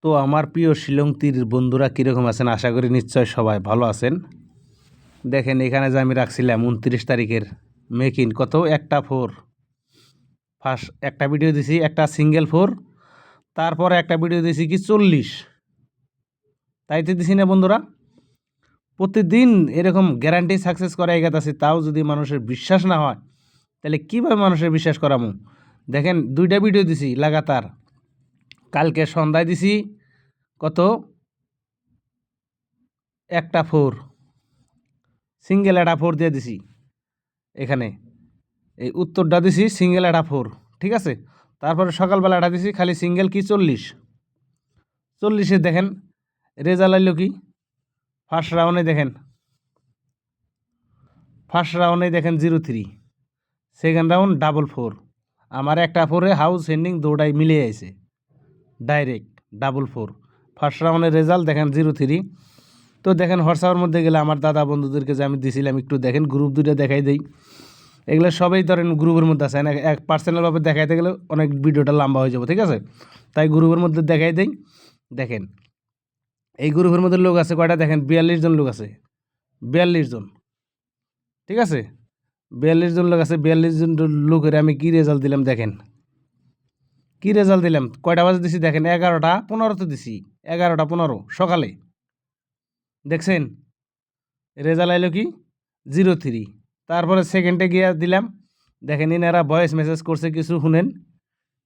তো আমার প্রিয় শিলং তীর বন্ধুরা কীরকম আছেন? আশা করি নিশ্চয় সবাই ভালো আছেন। দেখেন এখানে যে আমি রাখছিলাম 29 তারিখের মেকিং কত একটা ফোর, ফার্স্ট একটা ভিডিও দিছি একটা সিঙ্গেল ফোর, তারপরে একটা ভিডিও দিছি কি 40, তাইতে দিছি না বন্ধুরা? প্রতিদিন এরকম গ্যারান্টি সাকসেস করা এগাতাছি, তাও যদি মানুষের বিশ্বাস না হয় তাহলে কীভাবে মানুষের বিশ্বাস করামু? দেখেন দুইটা ভিডিও দিছি লাগাতার। কালকে সন্ধ্যায় দিছি কত একটা ফোর, সিঙ্গেল একটা ফোর দিয়ে দিছি। এখানে এই উত্তরটা দিছি সিঙ্গেল একটা ফোর, ঠিক আছে। তারপরে সকালবেলা একটা দিছি খালি সিঙ্গেল কি 40, দেখেন রেজাল্ট আইলো কি ফার্স্ট রাউন্ডে দেখেন 03, সেকেন্ড রাউন্ড ডাবল ফোর। আমার একটা ফোরে হাউস হেন্ডিং দৌড়াই মিলে আইছে ডাইরেক্ট ডাবল ফোর। ফার্স্ট রাউন্ডের রেজাল্ট দেখেন 03। তো দেখেন হোয়াটসঅ্যাপের মধ্যে গেলে আমার দাদা বন্ধুদেরকে যে আমি দিছিলাম একটু দেখেন, গ্রুপ দুটো দেখাই দেই। এগুলো সবাই ধরেন গ্রুপের মধ্যে আছে, এক পার্সোনালভাবে দেখাইতে গেলে অনেক ভিডিওটা লম্বা হয়ে যাবে, ঠিক আছে। তাই গ্রুপের মধ্যে দেখাই দেই। দেখেন এই গ্রুপের মধ্যে লোক আছে কয়টা? দেখেন 42 জন লোক আছে, 42 জন, ঠিক আছে। 42 জন লোক আছে, 42 জন লোকের আমি কি রেজাল্ট দিলাম দেখেন। কি রেজাল্ট দিলাম কয়টা বাজে দিছি দেখেন, 11টা 15-তে দিছি, 11টা 15 সকালে। দেখছেন রেজাল্ট আইলো কি 03। তারপরে সেকেন্ডে গিয়ে দিলাম, দেখেন এনারা ভয়েস মেসেজ করছে কিছু, শুনেন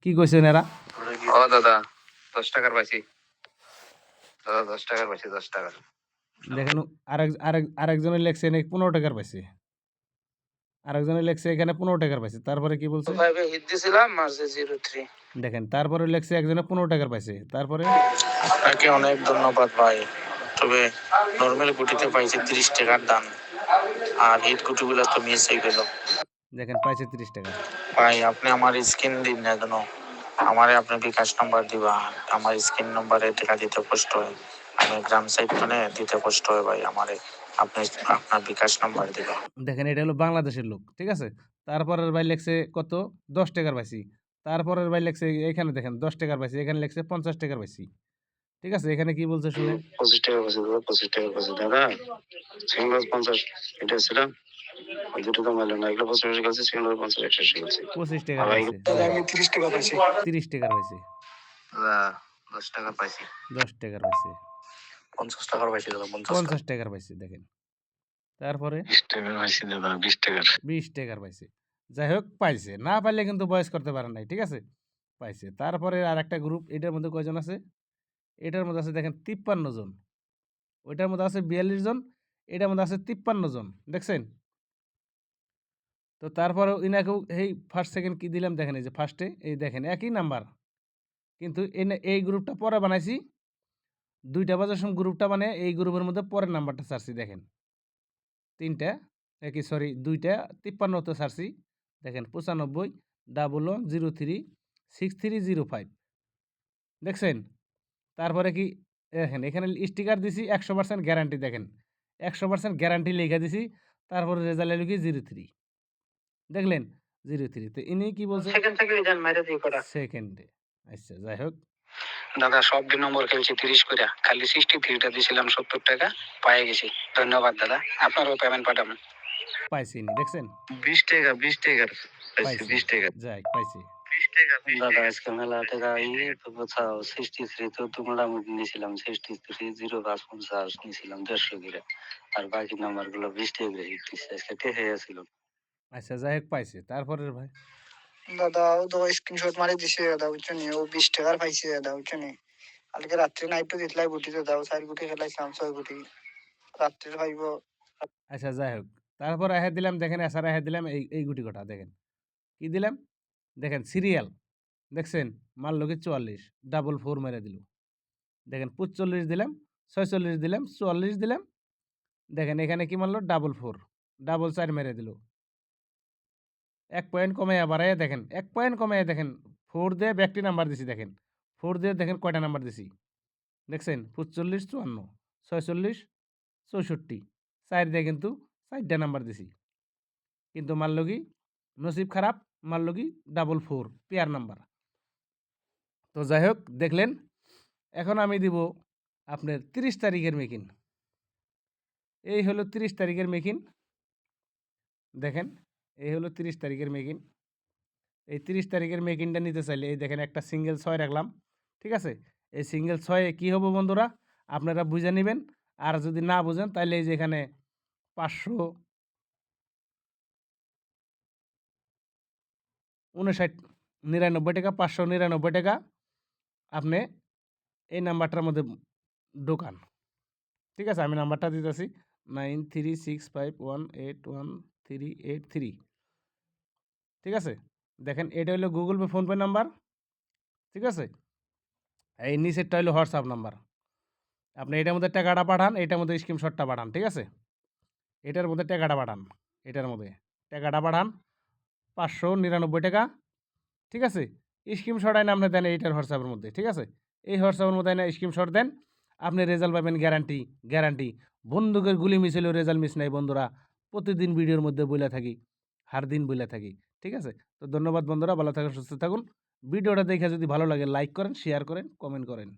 কি কইছে এনারা। ও দাদা 10 টাকার পাইছি, দাদা 10 টাকার পাইছি, 10 টাকা। দেখেন আরেকজনের লেখছে নাকি 15 টাকার পাইছে, আরেকজনের লেখছে এখানে 15 টাকার পাইছে। তারপরে কি বলছে দেখেন, তারপরে লেখছে একজনে 15 টাকার পাইছে। তারপরে আপনাকে অনেক ধন্যবাদ ভাই, তবে নরমাল গুটিতে পাইছি 30 টাকার দাম, আর হিট গুটিগুলো তো মিস হয়ে গেল। দেখেন পাইছে 30 টাকা। ভাই আপনি আমার স্ক্রিন দিন না কেন, আমারে আপনার বিকাশ নাম্বার দিবা। আমার স্ক্রিন নাম্বারে টাকা দিতে কষ্ট হয়, আমি গ্রাম সাইড মানে দিতে কষ্ট হয় ভাই। আমারে আপনি আপনার বিকাশ নাম্বার দিবা। দেখেন এটা হলো বাংলাদেশের লোক, ঠিক আছে। তারপরের ভাই লেখছে কত 10 টাকার পাইছি। তারপরের ভাই লেখছে এখানে দেখেন 10 টাকার পাইছি, এখানে লেখছে 50 টাকার পাইছি, ঠিক আছে। এখানে কি বলছে শুনেন। 25 টাকা পাইছি দাদা, 25 টাকা পাইছি দাদা। সিঙ্গেল 50 এটা ছিল, ওই দুটো তো মারলো না, এগুলো 25 গেছে, সিঙ্গেল 50 100 গেছে। 25 টাকার ভাই পাইছে, আমি 30 টাকা পাইছি, 30 টাকার পাইছে, দাদা 10 টাকা পাইছি, 10 টাকার পাইছে, 50 টাকার পাইছি দাদা, 50 টাকার পাইছে। দেখেন তারপরে 20 টাকার পাইছি দাদা, 20 টাকার। 20 টাকার পাইছে। যাই হোক পাইছে, না পাইলে কিন্তু বয়স করতে পারেন নাই, ঠিক আছে। পাইছে। তারপরে আর একটা গ্রুপ, এটার মধ্যে কয়জন আছে? এটার মধ্যে আছে দেখেন 53 জন, ওইটার মধ্যে আছে 42 জন, এটার মধ্যে আছে 53 জন, দেখছেন। তো তারপরেও ইনাকেও এই ফার্স্ট সেকেন্ড কি দিলাম দেখেন, এই যে ফার্স্টে এই দেখেন একই নাম্বার, কিন্তু এই গ্রুপটা পরে বানাইছি। 2টা বাজার সময় গ্রুপটা মানে এই গ্রুপের মধ্যে পরের নাম্বারটা ছাড়ছি দেখেন, 3টা একই সরি 2টা 53-তে ছাড়ছি দেখেন, 95-11-03-6305, দেখছেন। তারপরে কি দেখেন এখানে স্টিকার দিছি 100% গ্যারান্টি, দেখেন 100% গ্যারান্টি লেখা দিছি। তারপরে রেজাল্ট এলো কি 03, দেখলেন 03। তো ইনি কি বলছে সেকেন্ডে। আচ্ছা যাই হোক দাদা সব 2 নম্বর খেলছি 30 করে, খালি 63টা দিছিলাম 70 টাকা, পাই গেছি। ধন্যবাদ দাদা, আপনারও পেমেন্ট পাঠাবেন। পাইছি ইনি, দেখছেন 20 টাকা, 20 টাকার পাইছি, পাইছি, 20 টাকা, যাই পাইছি। 20 টাকা দাদা। আজকে মেলা টাকা তো কোথাও 63 তো তোমরা নিয়েছিলাম, 63 0550 নিয়েছিলাম 150 করে, আর বাকি নাম্বার গুলো 20 টাকা করে হিট দিচ্ছে, আজকে টেকে গেছিল। আচ্ছা যাই হোক পাইছে। তারপরের ভাই দাদা ও তো স্ক্রিনশট মারি দিছে দাদা, বুঝছো নি? ও 20 টাকার পাইছে দাদা, বুঝছো নি? কালকে রাত্রে নাইটও দিতলাই গুটি তো দাও, 4 গুটি খেলাইছিলাম, 6 গুটি রাত্রে পাইব। আচ্ছা যাই হোক, তারপর আহে দিলাম দেখেন, এসার আহে দিলাম এই গুটি কটা দেখেন কি দিলাম, দেখেন সিরিয়াল, দেখছেন মারলো কি 44, ডাবল ফোর মেরে দিল। দেখেন 45 দিলাম, 46 দিলাম, 44 দিলাম, দেখেন এখানে কি মারলো ডাবল ফোর, ডাবল 4 মেরে দিল। 1 পয়েন্ট কমে বাড়াইয়া দেখেন, 1 পয়েন্ট কমে দেখেন 4 দিয়ে ব্যাকটি নাম্বার দিছি, দেখেন 4 দিয়ে দেখেন কয়টা নাম্বার দিছি, দেখছেন 45 54 46 64, 4 দিয়ে কিন্তু 4টা নাম্বার দিছি, কিন্তু মারলো কি নসিব খারাপ, মারলো কি ডাবল ফোর পেয়ার নাম্বার। তো যাই হোক দেখলেন এখন আমি দিব আপনার 30 তারিখের মেকিন। এই হলো 30 তারিখের মেকিন। দেখেন, এই হলো 30 তারিখের মেকিন। এই 30 তারিখের মেকিনটা নিতে চাইলে এই দেখেন একটা সিঙ্গেল 6 রাখলাম। ঠিক আছে? এই সিঙ্গেল 6 এ কী হবে বন্ধুরা? আপনারা বুঝে নিবেন। আর যদি না বুঝেন তাইলে এই যে এখানে 559 টাকা, 599 টাকা আপনি এই নাম্বারটার মধ্যে ঢোকান। ঠিক আছে? আমি নাম্বারটা দিতেছি 9365181383। ঠিক আছে? দেখেন এটা হলো গুগল পে, ফোনপে নাম্বার। ঠিক আছে? এই নিচেরটা হলো হোয়াটসঅ্যাপ নাম্বার। আপনি এটার মধ্যে টাকাটা পাঠান, এটার মধ্যে স্ক্রিনশটটা পাঠান। ঠিক আছে? এটার মধ্যে টাকাটা পাঠান। এটার মধ্যে টাকাটা পাঠান 599 টাকা। ঠিক আছে? স্ক্রিনশট আইনা আপনি দেন এইটার হোয়াটসঅ্যাপের মধ্যে। ঠিক আছে? এই হোয়াটসঅ্যাপের মধ্যে আইনা স্ক্রিনশট দেন। আপনি রেজাল্ট পাবেন গ্যারান্টি, গ্যারান্টি। বন্দুকের গুলি মিস হলেও রেজাল্ট মিস নাই বন্ধুরা। প্রতিদিন ভিডিওর মধ্যে বইলা থাকি, হার দিন বইলা থাকি। ঠিক আছে? তো ধন্যবাদ বন্ধুরা, ভালো থাকুন, সুস্থ থাকুন। ভিডিওটা দেখে যদি ভালো লাগে লাইক করেন, শেয়ার করেন, কমেন্ট করেন।